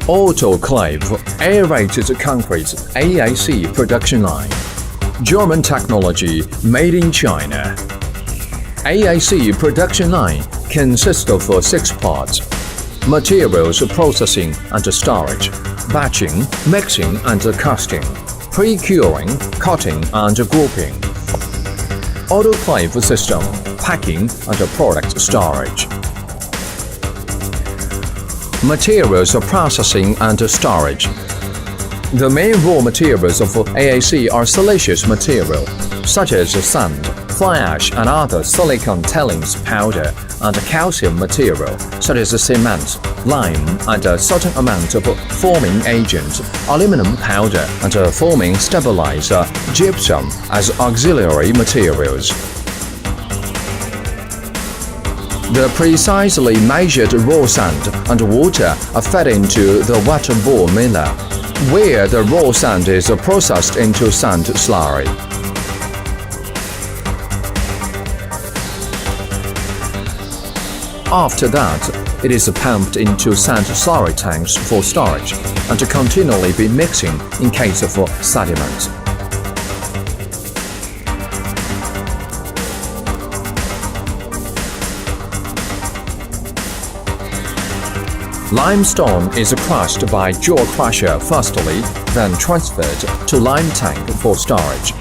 Autoclave Aerated Concrete AAC production line. German technology made in China. AAC production line consists of 6 parts: materials processing and storage, batching, mixing and casting, pre-curing, cutting and grouping. Autoclave system, packing and product storage. Materials processing and storage. The main raw materials of AAC are siliceous material, such as sand, fly ash and other silicon tailings powder, and calcium material, such as cement, lime, and a certain amount of forming agent, aluminum powder, and a forming stabilizer, gypsum, as auxiliary materials. The precisely measured raw sand and water are fed into the wet bore miller, where the raw sand is processed into sand slurry. After that, it is pumped into sand slurry tanks for storage and to continually be mixing in case of sediment. Limestone is crushed by jaw crusher firstly, then transferred to lime tank for storage.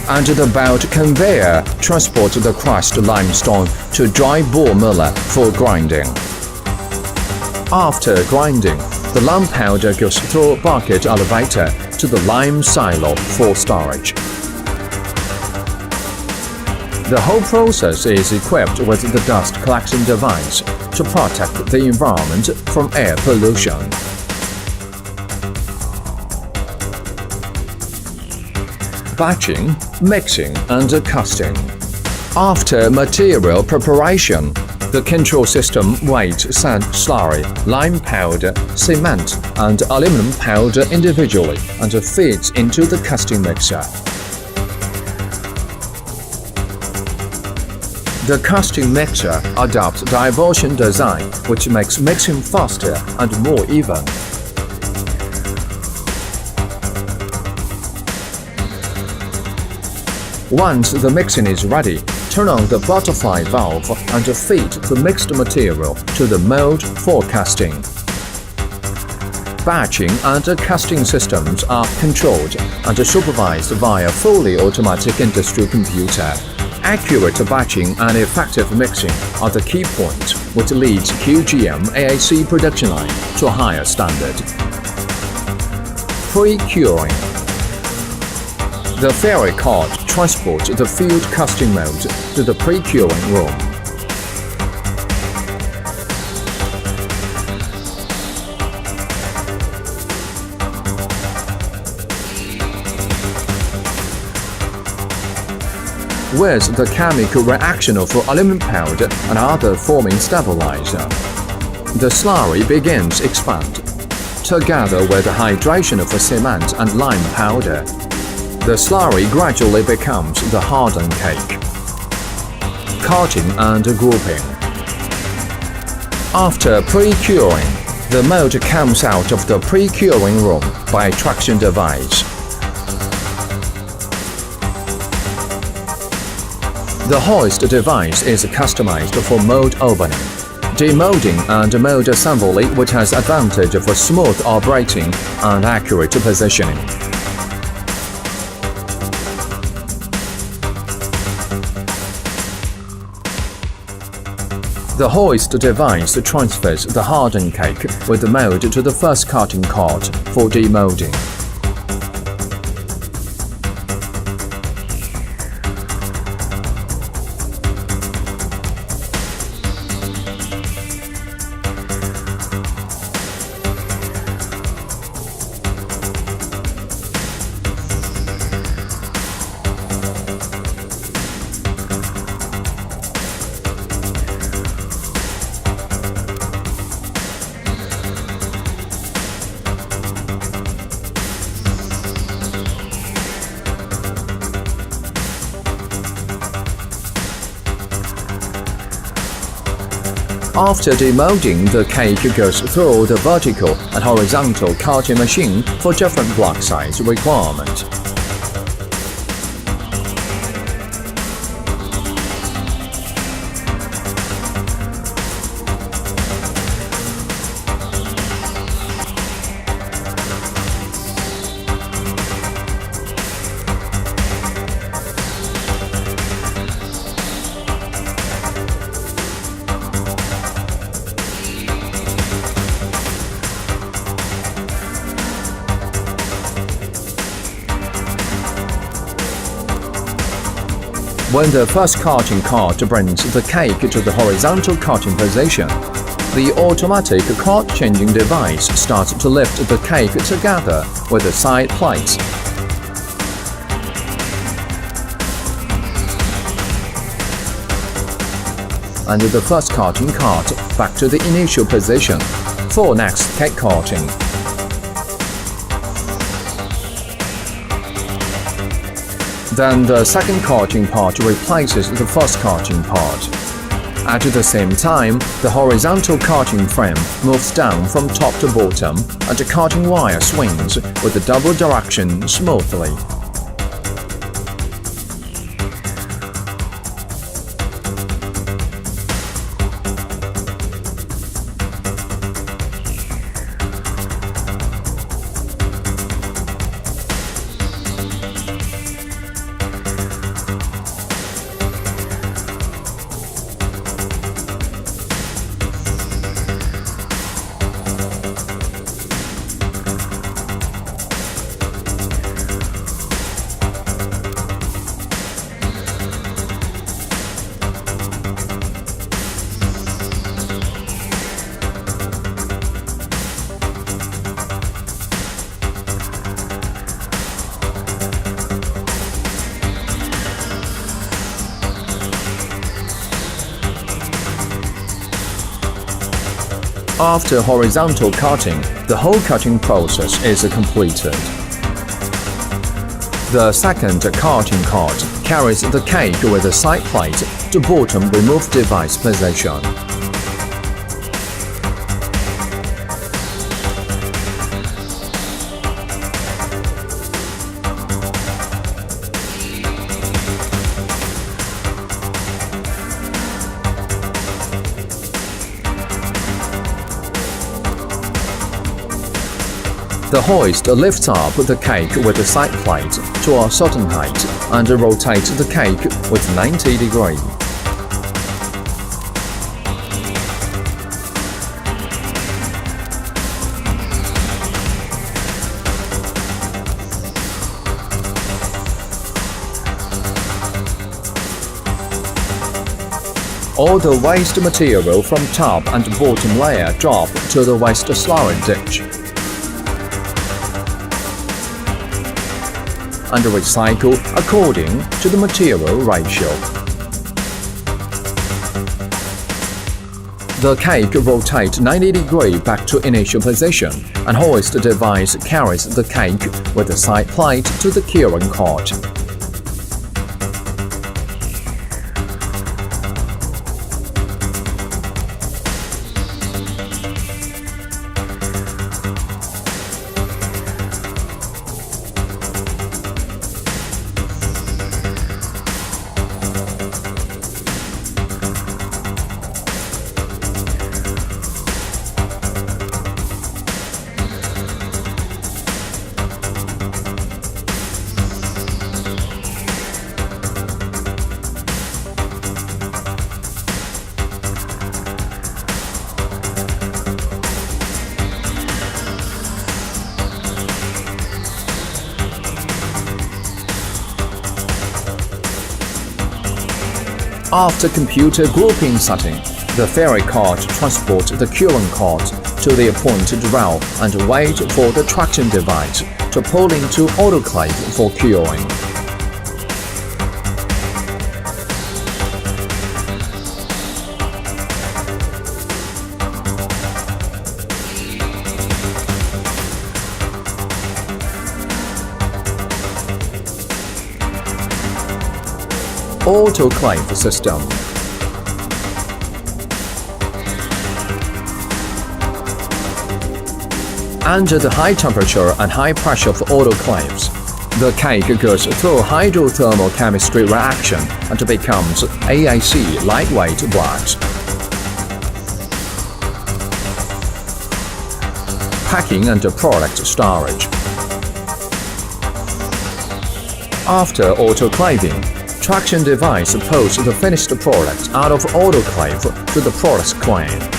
And the belt conveyor transports the crushed limestone to dry bore miller for grinding. After grinding, the lime powder goes through bucket elevator to the lime silo for storage. The whole process is equipped with the dust collection device to protect the environment from air pollution. Batching, mixing and casting. After material preparation, the control system weighs sand slurry, lime powder, cement and aluminum powder individually and feeds into the casting mixer. The casting mixer adopts diversion design, which makes mixing faster and more even. Once the mixing is ready, turn on the butterfly valve and feed the mixed material to the mold for casting. Batching and casting systems are controlled and supervised via fully automatic industrial computer. Accurate batching and effective mixing are the key points which leads QGM AAC production line to a higher standard. Pre-curing. The ferry cart transports the filled casting mold to the pre-curing room. With the chemical reaction of aluminum powder and other forming stabilizer, the slurry begins to expand. Together with the hydration of cement and lime powder, the slurry gradually becomes the hardened cake. Cutting and grouping. After pre-curing, the mold comes out of the pre-curing room by traction device. The hoist device is customized for mold opening, demolding and mold assembly, which has advantage of smooth operating and accurate positioning. The hoist device transfers the hardened cake with the mold to the first cutting cart for demolding. After demolding, the cake goes through the vertical and horizontal cutting machine for different block size requirement. When the first cutting cart brings the cake to the horizontal cutting position, the automatic cart-changing device starts to lift the cake together with the side plates. And the first cutting cart back to the initial position for next cake cutting. Then the second cutting part replaces the first cutting part. At the same time, the horizontal cutting frame moves down from top to bottom and the cutting wire swings with the double direction smoothly. After horizontal cutting, the whole cutting process is completed. The second cutting cart carries the cake with a side plate to bottom remove device position. The hoist lifts up the cake with the side plate to a certain height and rotates the cake with 90 degrees. All the waste material from top and bottom layer drop to the waste slurry ditch and recycle according to the material ratio. The cake rotates 90 degrees back to initial position, and hoist device carries the cake with the side plate to the curing cart. After computer grouping setting, the ferry cart transports the curing cart to the appointed row and wait for the traction device to pull into autoclave for curing. Autoclave system. Under the high temperature and high pressure of autoclaves, the cake goes through hydrothermal chemistry reaction and becomes AAC lightweight blocks. Packing and product storage. After autoclaving, traction device pulls the finished product out of autoclave to the product crane.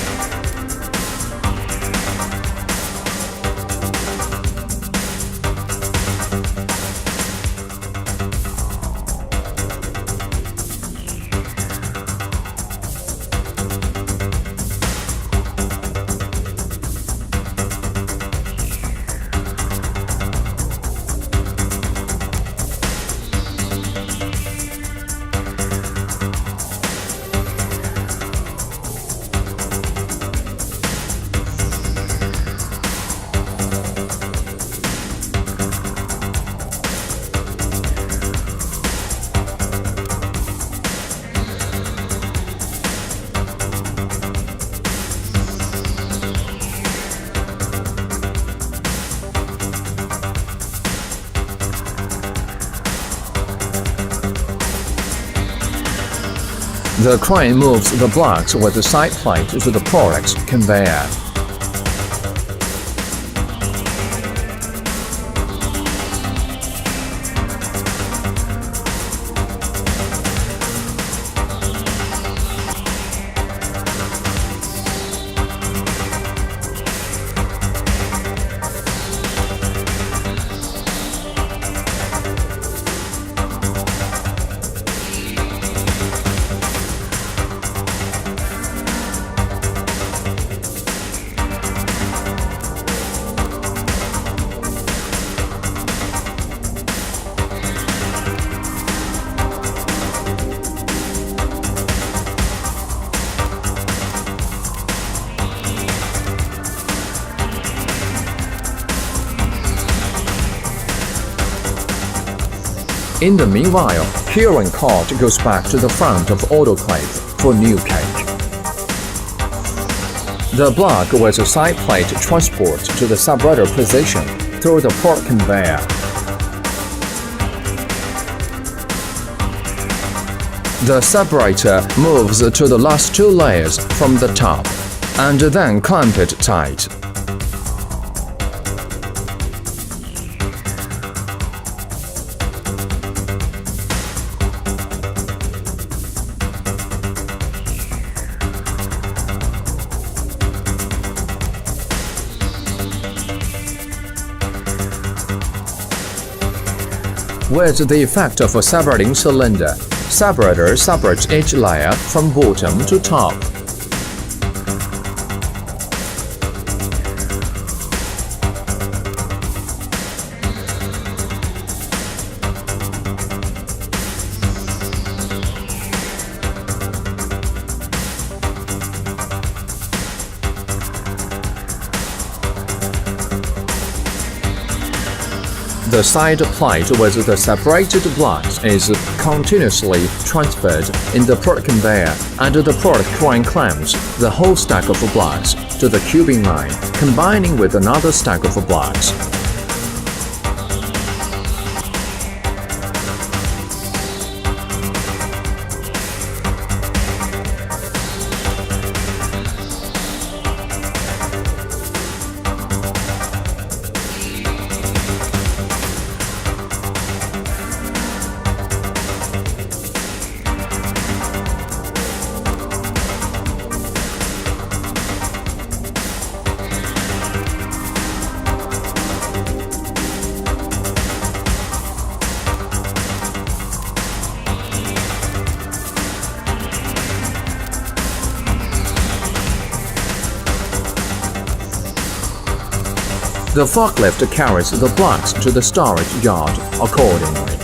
The crane moves the blocks with the side plate to the product conveyor. In the meanwhile, curing cord goes back to the front of autoclave for new cake. The block with a side plate transport to the separator position through the port conveyor. The separator moves to the last two layers from the top, and then clamp it tight. With the effect of a separating cylinder, separator separates each layer from bottom to top. The side plate with the separated blocks is continuously transferred in the product conveyor, and the product crane clamps the whole stack of blocks to the cubing line, combining with another stack of blocks. The forklift carries the blocks to the storage yard accordingly.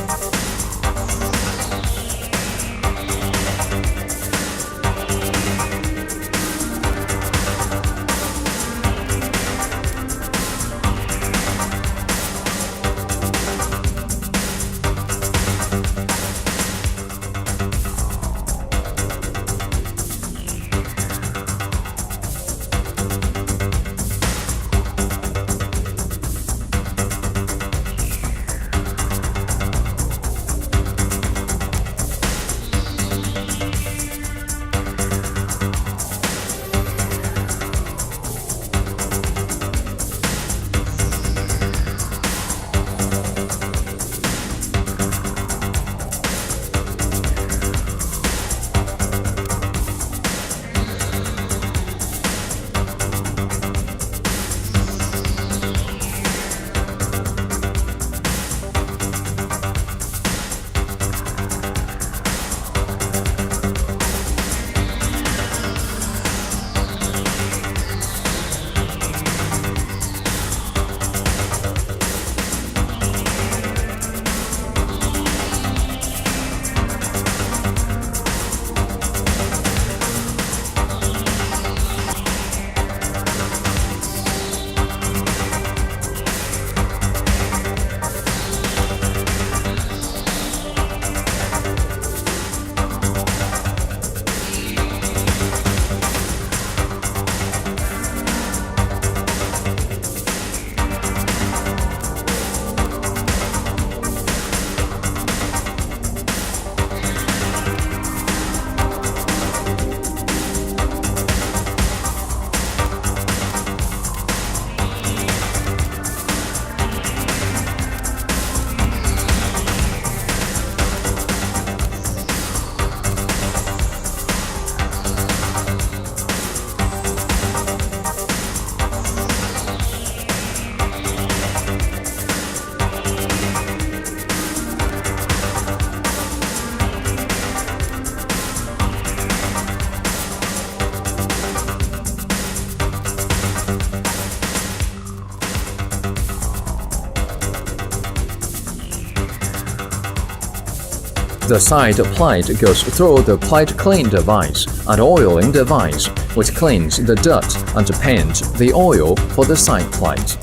The side plate goes through the plate clean device and oiling device, which cleans the dirt and paints the oil for the side plate.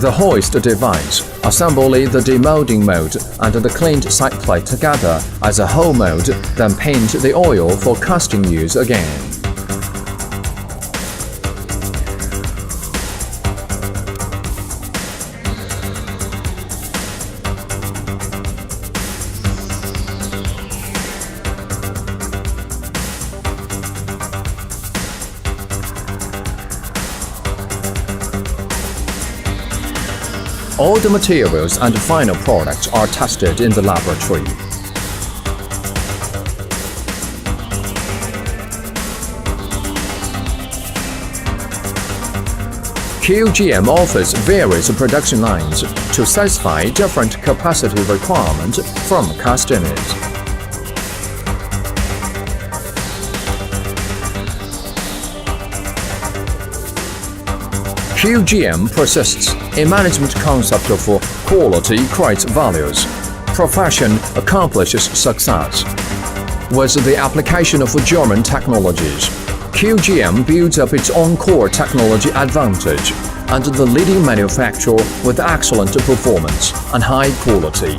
The hoist device assembles the demolding mold and the cleaned side plate together as a whole mold, then paint the oil for casting use again. All the materials and final products are tested in the laboratory. QGM offers various production lines to satisfy different capacity requirements from customers. QGM persists a management concept of quality creates values, profession accomplishes success. With the application of German technologies, QGM builds up its own core technology advantage and the leading manufacturer with excellent performance and high quality.